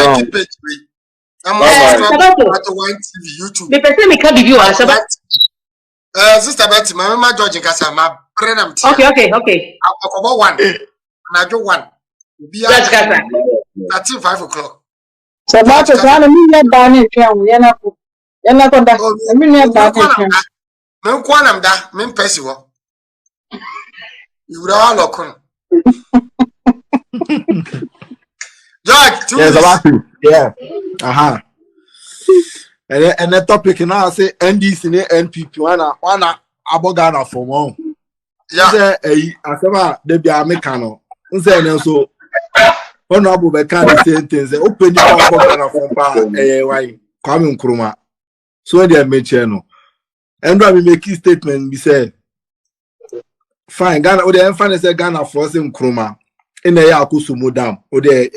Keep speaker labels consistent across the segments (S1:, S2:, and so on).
S1: like page. I'm on one TV, YouTube.
S2: The person can be viewed.
S1: Sister Betty, my mama George Kasa, my brother.
S2: Okay.
S1: I go one. And I do one.
S2: Yes, Kasa.
S1: That's 5 o'clock.
S3: So that's one of me banning town. You're not going to. I mean, you're banning.
S1: Men kwanam da men pesi wo you would all look on George
S4: yes about you yeah and the topic now say NDC and NPP wanna abogana for more
S1: yeah
S4: say asema de bia mekano nse ne so honorable be can the same thing say open the abogana for pa why Kwame Nkrumah so they make no. And when we make a statement, we say, fine, Ghana, or the infant say Ghana for some Nkrumah in the Yakusu Mudam, or the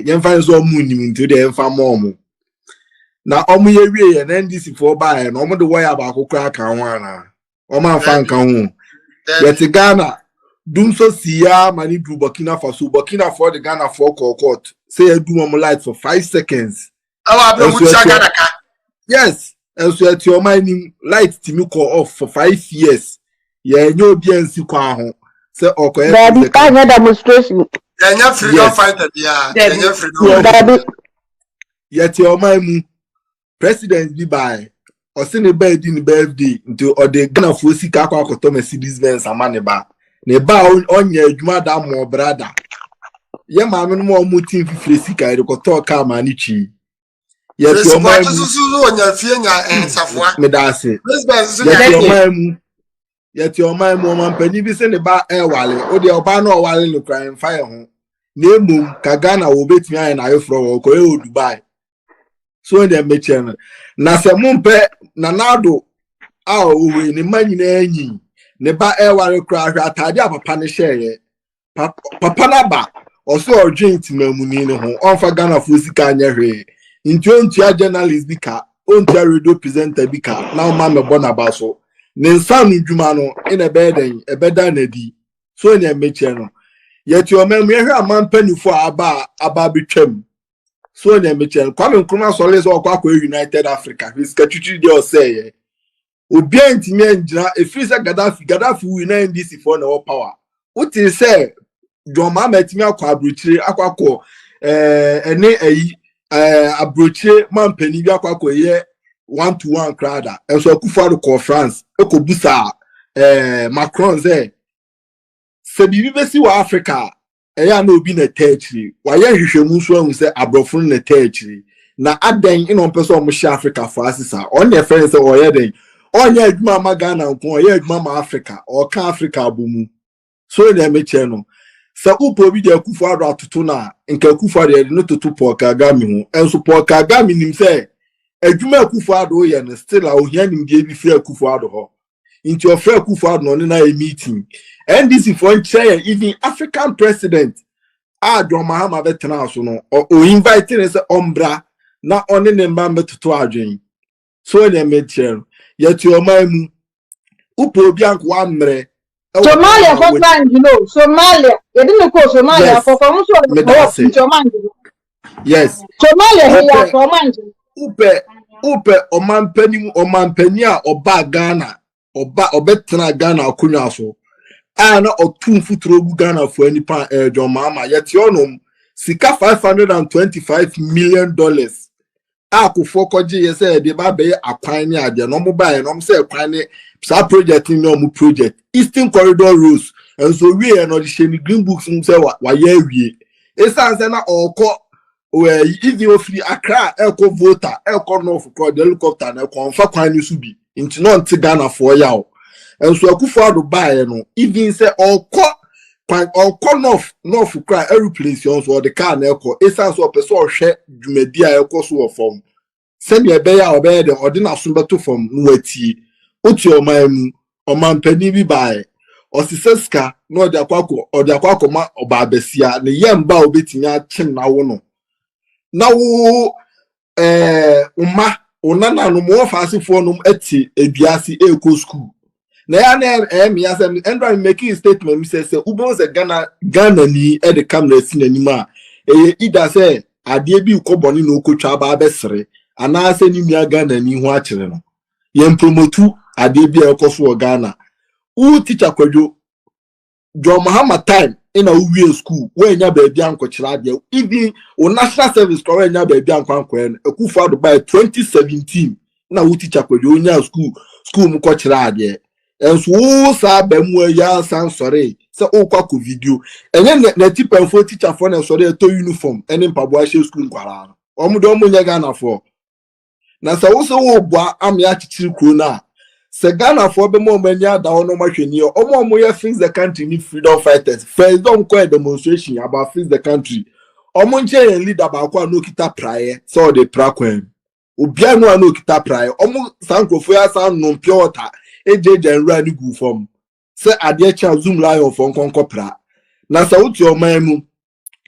S4: infant so moon into the infant mom. Now, Omu and NDC for buy and Omo the way about crack and one. Oman fan can yet Ghana, doom so siya mani do Burkina Faso for the Ghana for court. Say a do light for 5 seconds. Yes. And so at your mining light to me call off for 5 years. Yeah, no BNC kwa say okay.
S3: Daddy, I demonstration.
S1: Yeah, freedom fighter. Yeah, freedom.
S4: Yet your mind president be by or send a bed in the birthday into or the Ghana for Sika Kotom citizens and money ba. Ne ba on your madam or brother. Yeah, mamma more mutin for Sika, I could talk manichi. Yes, your mind
S1: on your finger and Safwa.
S4: Medasi. Yet your mind, woman, penny be sent about air wally, or the Obano while in the crying fire home. Name Kagana will beat me and I from Koyo Dubai. So in the channel. Nasa Mumpe Nanado, in the money, Neba air wally crash at Tadia Papanisha, Papanaba, or so drink to Memunino, on for Ghana Fusika. In 20 journalists bika, on radio presenter bika, now Mama Bonabaso. Nensanu Jumano in a better nedi. So in a mechano. Yet your memory a man penny for Abba Bichem. So in a mechano. Kwame Nkrumah Soles or Kwako United Africa. His Katuchi deal say. Obien Timenja, a freezer Gaddafi will name this for no power. What is say? John Mamma Timia Quabuchi, Aquaco, abroche man penny bi akwa ye 1-to-1 crowd and so Akufo-Addo call France eko busa Macron say se bibi besi wa Africa ya na obi na territory wa ye hwehwemu so ahu say abrofo na territory na adan ino person mo hye Africa for asisa on the friend say o ye den onye adwuma ma Ghana nko o ye adwuma ma Africa o ka Africa abomu so na meche no sa upo bi de Akufo-Addo atoto na nke Akufo-Addo no toto Paul Kagame ho enso Paul Kagame nim say adwuma Akufo-Addo ye no still a ohia nim de bi free Akufo-Addo ho into your free Akufo-Addo no na a meeting and this is for chair even African president John Mahama betena so no o invite us ombra na one ne mba metoto adwen so na meche yet your mamu upo bi anko amre
S3: Somalia for man, you know, Somalia. You didn't call Somalia for command.
S4: Yes.
S3: Somalia here for man.
S4: Upe oman penia oba Ghana oba obetra Ghana akunya so. Ana otumfu trogu Ghana for any pan John Mahama yet yonom sika $525 million. Akufo koje yese de ba be akwan ni ade no mo ba no say akwan sa project ni no mo project Eastern Corridor Roads and so we no the sheni green books say wa ye wie esan say na okọ if you free Accra eko voter eko north for the helicopter na konfa kwan ni so bi nti no nti Ghana for ya o and so Akufo-Addo ba no even say okọ north cry every place you so the car na eko esan so person hwe dwumadi a eko so form send your bear or bear the ordinary sumbeto from nwati oti oman pani bi bae osiseska no de akwako ma obabesia ne yemba obetimi akyem na wo no na wo umma onana no mo fasifo no ati eduasi eko school na ya na me asem and making a statement me say ubon se Ghana ni e de camera si nanima either say adie bi ukoboni no kotwa ba besere ana se ni nua Ghana ni ho akere no yen promotu adie bi ekoso Ghana u teacher kwadwo John Mahama time in a uwie school when nya baby anko kira de even o national service ko when nya baby anko en Akufo Addo by 2017 na u teacher kwadwo nya school mu ko kira de enso wo sa ba mu ya san sore se o kwa ko video enye na tipa fo teacher for na sore to uniform ene mpabo a she school nkwara omo nya Ghana for na sa wo so wo boa am ya chichiri kro na se Ghana for be mo manya da ono mahweni omo ye fix the country ni freedom fighters first don't call a demonstration about fix the country omo nche leader ba kwa no kita praye so the prakwen obia no no kita praye omo sankofo ya san no pure water ejeje nra ni gu form se ade cha zoom lion for nkonko pra na sa wuti oman mu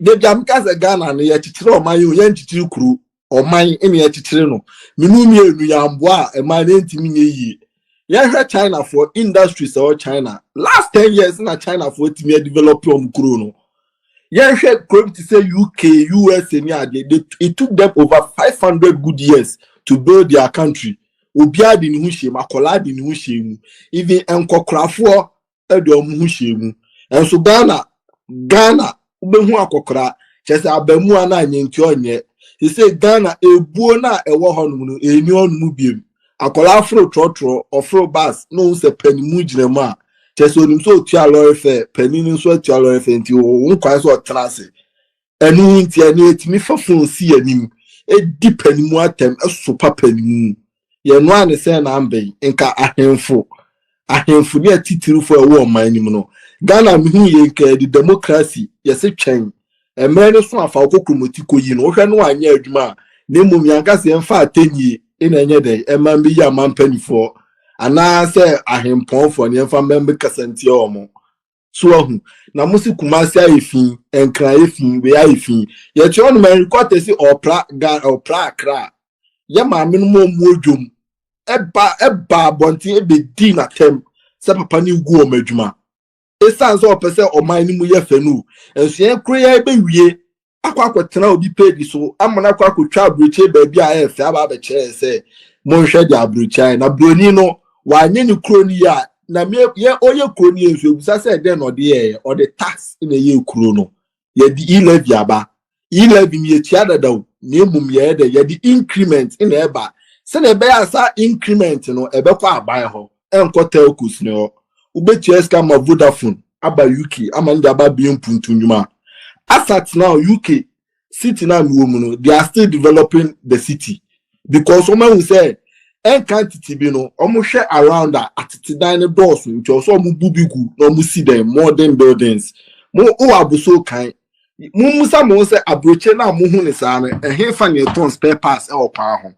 S4: de jam ka se Ghana ne ye chichire oman ye nchichiri kru oman ene ye chichire no minu mienu ya mboa e man ntimi nye yi. Yeah, China for industries or China. Last 10 years in China for it me develop Chrono. Yeah, to say UK, US, and yeah, it took them over 500 good years to build their country. Obiad in Hushim, Akolad in Hushim, even Enko Krafo, Edom Hushim. And so Ghana, Ubehu Akokra, Chesa Abemuana in Kionye. He said Ghana, a buona, a wahon, a neon mubium. Akola afro trotro ofro bass no se penny mujinema cheso nim so tia lorife penny nim so tia lorife nti o nkwan so trance enu nti enu etimi fafon si anim e di penny mu atem eso papa ni mu ye no ane se na ambe nka ahemfo ni atitiru fo ewo man nim no Ghana mi hu ye nka di democracy ye se twen emre no so afa okokromoti koyi no hwe no anya adwuma na mum yanka se emfa atenyi ina enye dey emman bi ya man panifo ana se ahempon fo ne emfa membe kasante omo so ahu na musi kumasi ayefin enkra ayefin we ayefin ye che on man record say opra akra ye ma me no mo odwom eba bonti ebe di na tem se papa ni gu o madwuma esan so opese o man ni mu ye fanu enso ye kroya ebe wie akwakotena obi page so amana kwakotwa abroche baabi a efe aba be kire se monhwe di abroche na broni no wanye ni kroni ya na me ye oye kroni enso ebusa se de no de ye o de tax ina ye kro no ye di e-levy aba e-levy mi etia dadaw na emum ye de ye di increment ina eba se na ebe asa increment no ebe kwa aban ho enko telcos ne ho ubetia ska ma Vodafone aba UK amanda aba bi mpuntu nyuma. As at now, UK city now they are still developing the city because someone will say, "Nkati be no, almost share around that at the dining doors, which also mububigu no musi them modern buildings. Mo o abuso kind. Musa mo say abroche na muhu ne sane and he fan your ton spare parts or power home.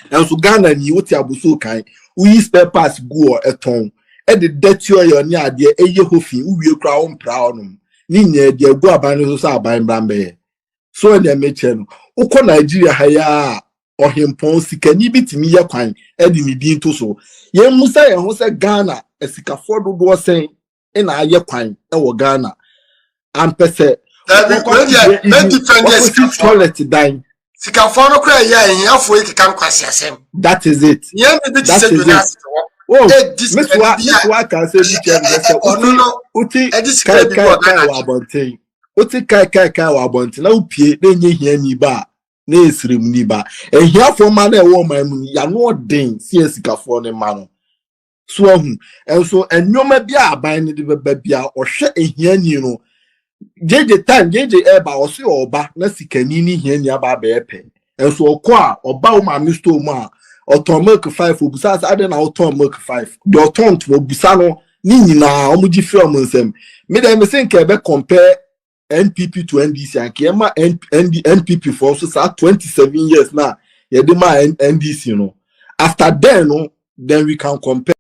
S4: And so Ghana ni uti abuso kind. We spare parts go or a ton. And the dirty your near dear a yehofi we crown proud. Ninye de go aban so sa aban brambe so na meche no ukọ Nigeria haya ohempon sikani bitimi ye kwan e di midin to so ye musa ye ho se Ghana esikafo dodo sen e na aye kwan e wo Ghana ampese toilet dan
S1: sikafo no kra ye enhafo ekeka nkwase asem
S4: that is it
S1: ye me bi se do na
S4: oh Mr. can say no uti kai wa bonten na upie na enye hia ni ba na esrem ni ba ehia fo ma na ewo man mu ya no den si esikafo ne ma no so ahu enso enwoma bia aban ne de beba bia ohwe ehia ni no jeje eba oso oba na sikani ni hia ni aba ba epe enso okọ a oba o ma misto mu a oton milk 5 obusa sa ade na oton milk 5 de oton to obusa no ni nyina omuji fi omunsem me dem say nke be compare NPP to NDC and kema NPP for also 27 years now ye de ma NDC no after then we can compare